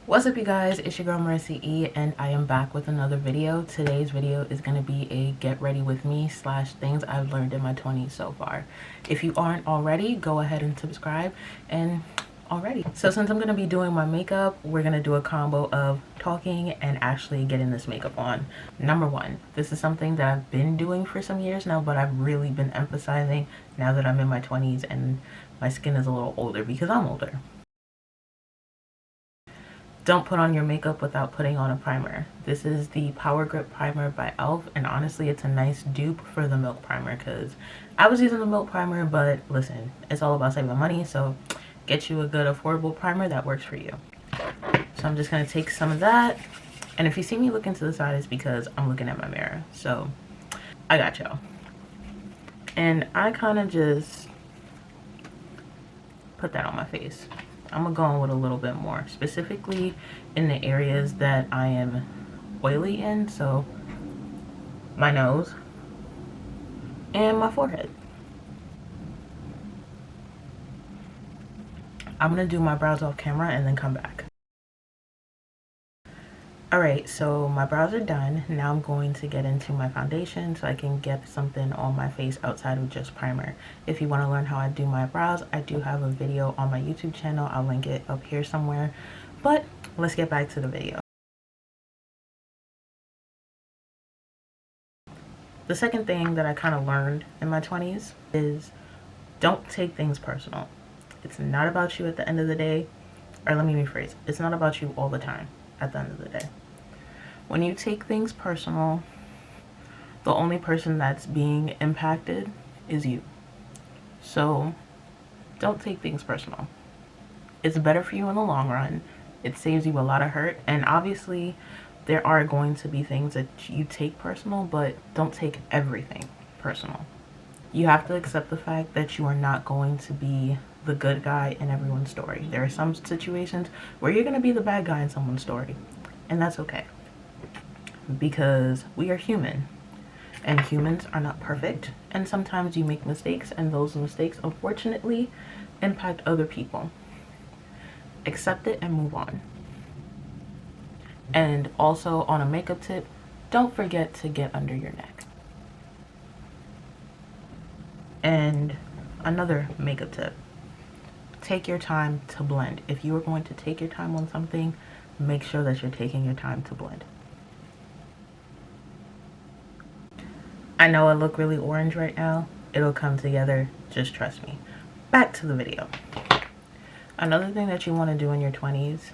What's up, you guys? It's your girl Mercy E, and I am back with another video. Today's video is going to be a get ready with me / things I've learned in my 20s so far. If you aren't already, go ahead and subscribe. And already, so since I'm going to be doing my makeup, we're going to do a combo of talking and actually getting this makeup on. Number one, this is something that I've been doing for some years now, but I've really been emphasizing now that I'm in my 20s and my skin is a little older because I'm older. Don't put on your makeup without putting on a primer. This is the Power Grip Primer by e.l.f. and honestly it's a nice dupe for the Milk Primer because I was using the Milk Primer, but listen, it's all about saving money, so get you a good affordable primer that works for you. So I'm just going to take some of that, and if you see me looking to the side, it's because I'm looking at my mirror. So I got y'all, and I kind of just put that on my face. I'm gonna go on with a little bit more, specifically in the areas that I am oily in, so my nose and my forehead. I'm gonna do my brows off camera and then come back. Alright, so my brows are done. Now I'm going to get into my foundation so I can get something on my face outside of just primer. If you want to learn how I do my brows, I do have a video on my YouTube channel. I'll link it up here somewhere. But let's get back to the video. The second thing that I kind of learned in my 20s is don't take things personal. It's not about you at the end of the day. Or let me rephrase, it's not about you all the time at the end of the day. When you take things personal, the only person that's being impacted is you. So don't take things personal. It's better for you in the long run. It saves you a lot of hurt. And obviously there are going to be things that you take personal, but don't take everything personal. You have to accept the fact that you are not going to be the good guy in everyone's story. There are some situations where you're going to be the bad guy in someone's story, and that's okay. Because we are human, and humans are not perfect, and sometimes you make mistakes, and those mistakes unfortunately impact other people. Accept it and move on. And also, on a makeup tip, don't forget to get under your neck. And another makeup tip, take your time to blend. If you are going to take your time on something, make sure that you're taking your time to blend. I know I look really orange right now. It'll come together, just trust me. Back to the video. Another thing that you want to do in your 20s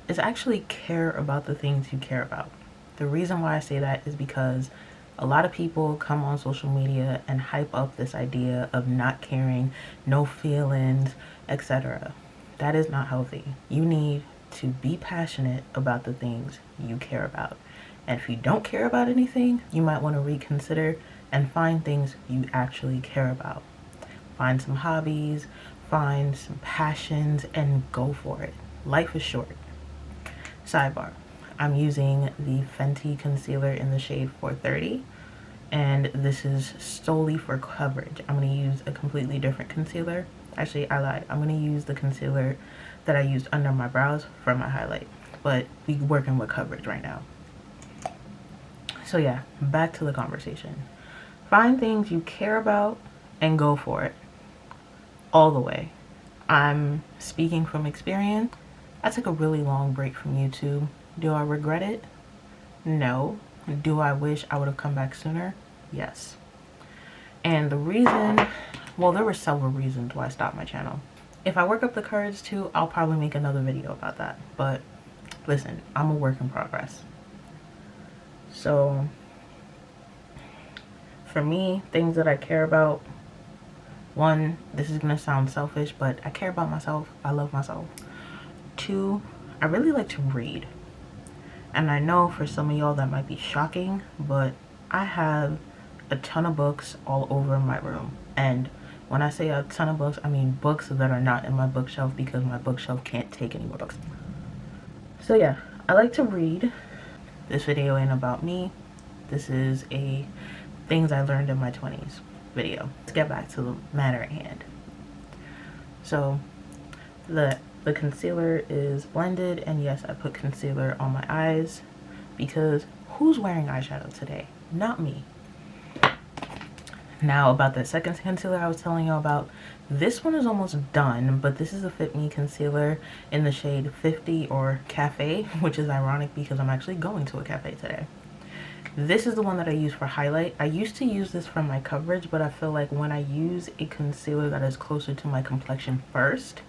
is actually care about the things you care about. The reason why I say that is because a lot of people come on social media and hype up this idea of not caring, no feelings, etc. That is not healthy. You need to be passionate about the things you care about. And if you don't care about anything, you might want to reconsider and find things you actually care about. Find some hobbies, find some passions, and go for it. Life is short. Sidebar, I'm using the Fenty concealer in the shade 430, and this is solely for coverage. I'm going to use a completely different concealer. Actually, I lied. I'm going to use the concealer that I used under my brows for my highlight, but we're working with coverage right now. So yeah, back to the conversation. Find things you care about and go for it all the way. I'm speaking from experience. I took a really long break from YouTube. Do I regret it? No. Do I wish I would have come back sooner? Yes. And the reason, well, there were several reasons why I stopped my channel. If I work up the courage to, I'll probably make another video about that. But listen, I'm a work in progress. So for me, things that I care about, one, this is gonna sound selfish, but I care about myself. I love myself. Two, I really like to read. And I know for some of y'all that might be shocking, but I have a ton of books all over my room. And when I say a ton of books, I mean books that are not in my bookshelf because my bookshelf can't take any more books. So yeah, I like to read. This video ain't about me. This is a things I learned in my 20s video. Let's get back to the matter at hand. So the The concealer is blended, and yes, I put concealer on my eyes because who's wearing eyeshadow today? Not me. Now about the second concealer I was telling you about, this one is almost done, but this is a Fit Me concealer in the shade 50 or Cafe, which is ironic because I'm actually going to a cafe today. This is the one that I use for highlight. I used to use this for my coverage, but I feel like when I use a concealer that is closer to my complexion first,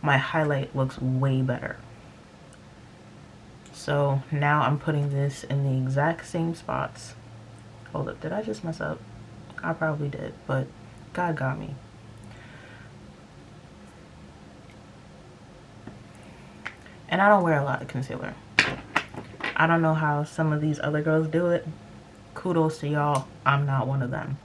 my highlight looks way better. So now I'm putting this in the exact same spots. Hold up, did I just mess up? I probably did, but God got me. And I don't wear a lot of concealer. I don't know how some of these other girls do it. Kudos to y'all. I'm not one of them.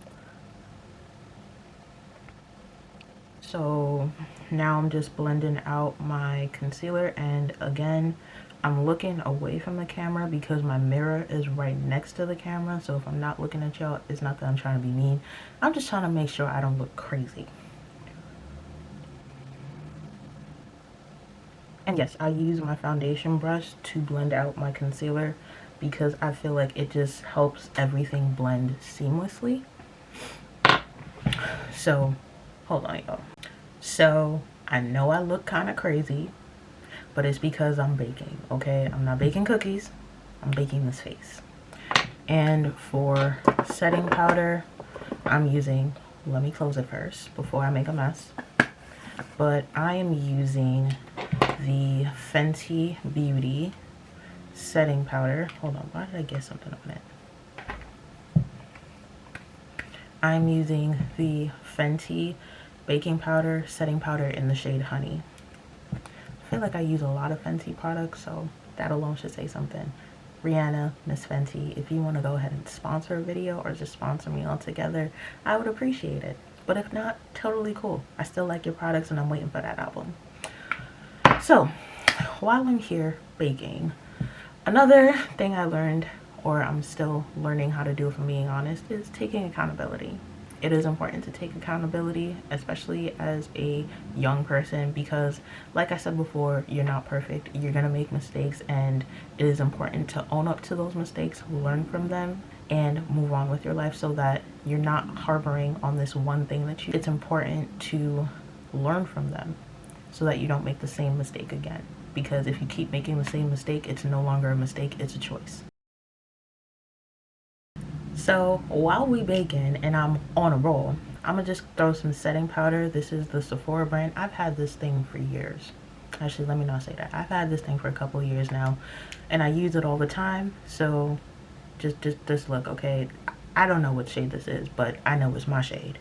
So now I'm just blending out my concealer, and again, I'm looking away from the camera because my mirror is right next to the camera. So if I'm not looking at y'all, it's not that I'm trying to be mean. I'm just trying to make sure I don't look crazy. And yes, I use my foundation brush to blend out my concealer because I feel like it just helps everything blend seamlessly. So, hold on, y'all. So, I know I look kind of crazy, but it's because I'm baking, okay? I'm not baking cookies, I'm baking this face. And for setting powder, I'm using, let me close it first before I make a mess. But I am using the Fenty Beauty setting powder. Hold on, why did I get something on it? I'm using the Fenty baking powder setting powder in the shade Honey. I feel like I use a lot of Fenty products, so that alone should say something. Rihanna, Miss Fenty, if you want to go ahead and sponsor a video or just sponsor me altogether, I would appreciate it. But if not, totally cool. I still like your products and I'm waiting for that album. So while I'm here baking, another thing I learned, or I'm still learning how to do, if I'm being honest, is taking accountability. It is important to take accountability, especially as a young person, because like I said before, you're not perfect. You're gonna make mistakes, and it is important to own up to those mistakes, learn from them, and move on with your life so that you're not harboring on this one thing that you. It's important to learn from them so that you don't make the same mistake again, because if you keep making the same mistake, it's no longer a mistake, it's a choice. So while we baking and I'm on a roll, I'm gonna just throw some setting powder. This is the Sephora brand. I've had this thing for years. Actually, let me not say that. I've had this thing for a couple of years now, and I use it all the time. So just look, okay? I don't know what shade this is, but I know it's my shade.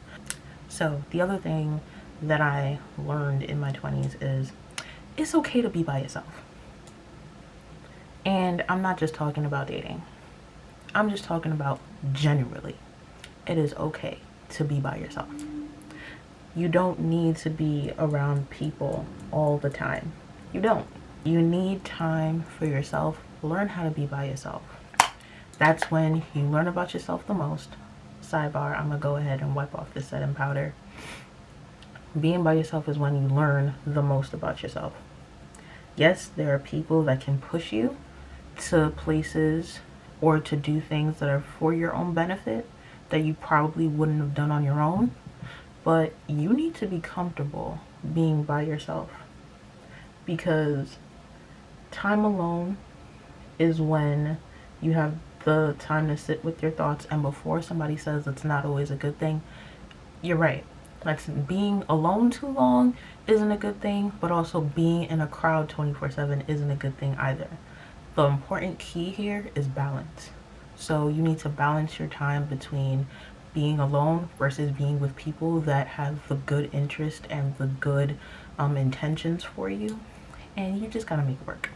So the other thing that I learned in my 20s is it's okay to be by yourself. And I'm not just talking about dating. I'm just talking about generally. It is okay to be by yourself. You don't need to be around people all the time. You don't. You need time for yourself. Learn how to be by yourself. That's when you learn about yourself the most. Sidebar, I'm gonna go ahead and wipe off this setting powder. Being by yourself is when you learn the most about yourself. Yes, there are people that can push you to places or to do things that are for your own benefit that you probably wouldn't have done on your own, but you need to be comfortable being by yourself, because time alone is when you have the time to sit with your thoughts. And before somebody says it's not always a good thing, you're right. Like, being alone too long isn't a good thing, but also being in a crowd 24/7 isn't a good thing either. The important key here is balance. So you need to balance your time between being alone versus being with people that have the good interest and the good intentions for you, and you just gotta make it work.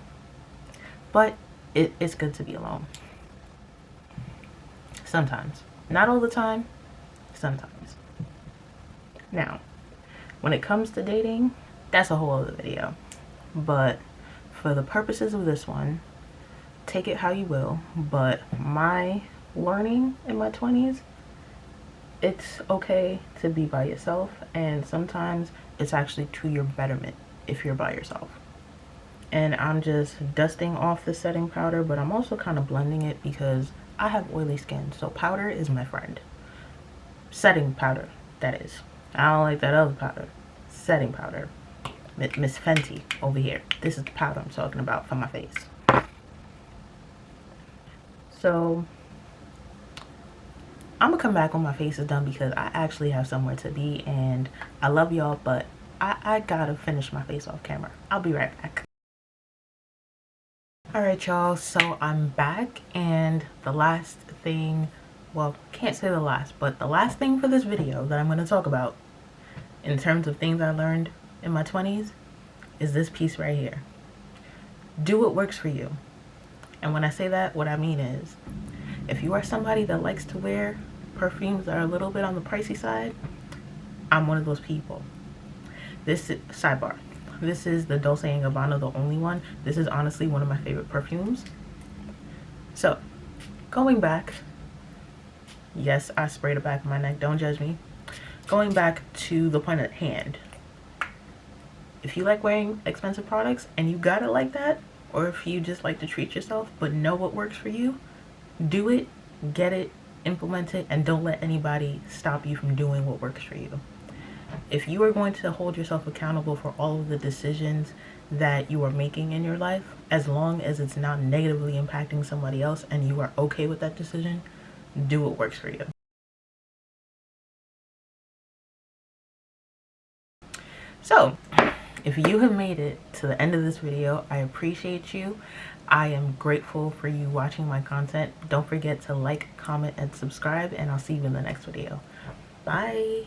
But it's good to be alone sometimes. Not all the time, sometimes. Now, when it comes to dating, that's a whole other video. But for the purposes of this one, take it how you will. But my learning in my 20s, it's okay to be by yourself, and sometimes it's actually to your betterment. if you're by yourself. And I'm just dusting off the setting powder, but I'm also kind of blending it because I have oily skin, so powder is my friend. Setting powder, that is. I don't like that other powder. Setting powder. Miss Fenty over here. This is the powder I'm talking about for my face. So I'm gonna come back when my face is done because I actually have somewhere to be, and I love y'all, but I gotta finish my face off camera. I'll be right back. Alright y'all, so I'm back, and the last thing, well, can't say the last, but the last thing for this video that I'm going to talk about in terms of things I learned in my 20s is this piece right here. Do what works for you. And when I say that, what I mean is, if you are somebody that likes to wear perfumes that are a little bit on the pricey side, I'm one of those people. This is, sidebar, this is the Dolce & Gabbana, the only one. This is honestly one of my favorite perfumes. So, going back, yes, I sprayed it back of my neck, don't judge me. Going back to the point at hand. If you like wearing expensive products and you got it like that, or if you just like to treat yourself but know what works for you, do it, get it, implement it, and don't let anybody stop you from doing what works for you. If you are going to hold yourself accountable for all of the decisions that you are making in your life, as long as it's not negatively impacting somebody else and you are okay with that decision, do what works for you. So, if you have made it to the end of this video, I appreciate you. I am grateful for you watching my content. Don't forget to like, comment, and subscribe, and I'll see you in the next video. Bye!